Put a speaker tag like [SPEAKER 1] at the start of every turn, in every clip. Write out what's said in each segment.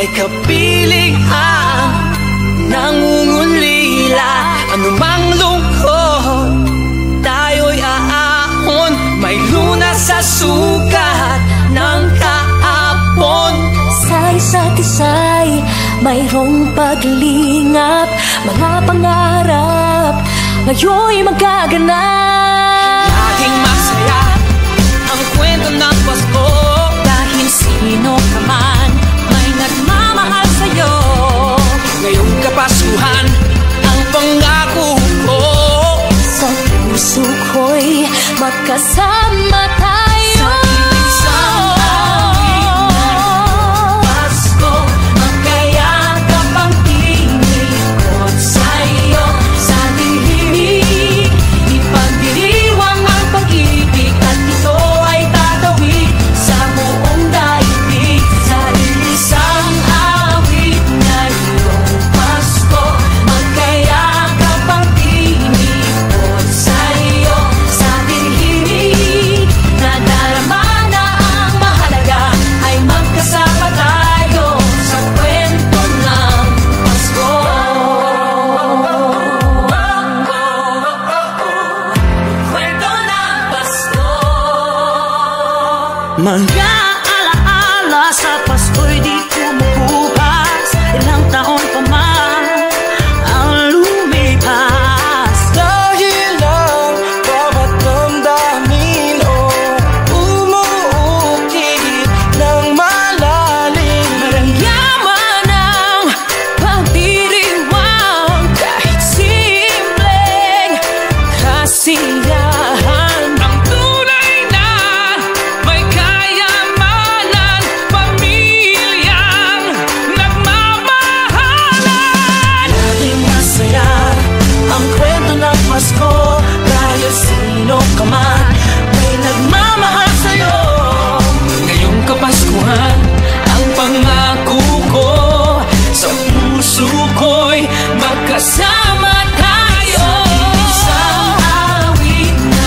[SPEAKER 1] may kapilingan, nangungulila. Anumang lungkot, tayo'y aahon. May lunas sa sugat ng kahapon.
[SPEAKER 2] Sa isa't isa'y mayroong paglingap. Mga pangarap ngayon'y magaganap.
[SPEAKER 1] Laging masaya ang kwento ng Pasko.
[SPEAKER 2] Dahil sino ka man may nagmamahal sa'yo.
[SPEAKER 1] Ngayong Kapaskuhan, ang pangako ko,
[SPEAKER 2] sa puso ko'y magkasama tayo.
[SPEAKER 1] Sa isang awit na Pasko, magkayakap ang tinikot sa'yo. Sa dilimig, ipagdiriwang ang pag-ibig, at ito ay tatawid sa buong daigdig. Sa isang awit na iyong Pasko, magkayakap ang tinikot sa'yo. Sa dilimig, nadarama na ang mahalaga, ay magkasama tayo sa kwento ng Pasko. Kwento ng Pasko.
[SPEAKER 2] Mga alaala sa Pasko'y di kumukupas. Ilang taon pa man ang lumipas.
[SPEAKER 1] Dahil ang bawat damdamin umuukit ng malalim.
[SPEAKER 2] Maramyaman ang pagdiriwang, kahit simpleng kasiyahan.
[SPEAKER 1] Ang tunay na may kayamanan, pamilyang nagmamahalan. Laging masaya ang kwento ng Pasko. Dahil sino ka man may nagmamahal sa'yo. Ngayong Kapaskuhan, ang pangako ko, sa puso ko'y magkasama tayo. Sa isang awit na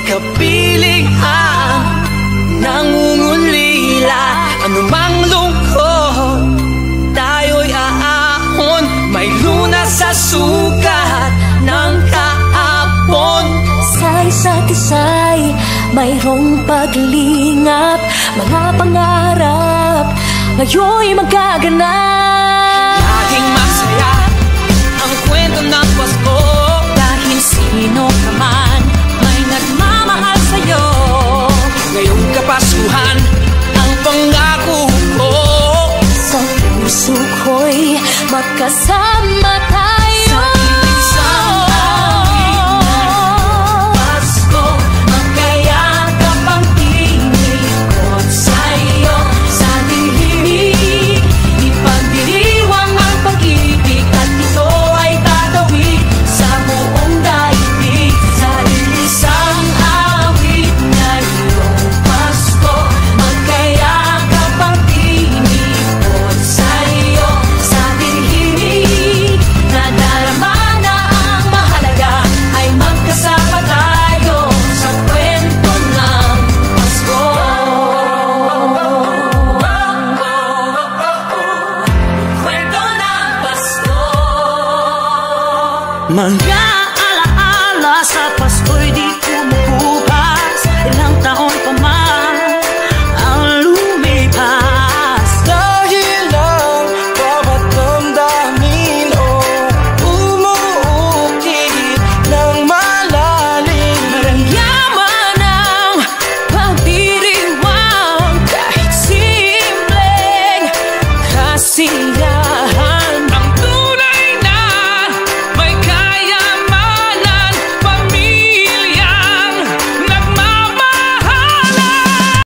[SPEAKER 1] kapiling ang nangungulila. Anumang lungkot, tayo'y aahon. May lunas sa sugat ng kahapon.
[SPEAKER 2] Sa isa't isa'y mayroong paglingap. Mga pangarap ngayon'y magaganap.
[SPEAKER 1] Laging masaya ang kwento ng Pasko.
[SPEAKER 2] Dahil sino ka man may nagmamahal sa'yo.
[SPEAKER 1] Ngayong Kapaskuhan ang pangako ko.
[SPEAKER 2] Sa puso ko'y magkasama tayo.
[SPEAKER 1] Sa isang awit ng Pasko, magkayakap ang tinikot sa'yo. Sa dilimig, ipagdiriwang ang pag-ibig, at ito ay tatawid sa buong daigdig. Sa isang awit ngayong Pasko, magkayakap ang tinikot sa'yo. Sa dilimig, nadarama na ang mahalaga, ay magkasama tayo sa kwento ng Pasko. Kwento ng Pasko.
[SPEAKER 2] Mga alaala sa Pasko'y di kumukupas. Ilang taon pa man ang lumipas.
[SPEAKER 1] Dahil ang bawat damdamin o umuukit ng malalim.
[SPEAKER 2] Maramyaman ang pagdiriwang kahit simpleng kasiyahan.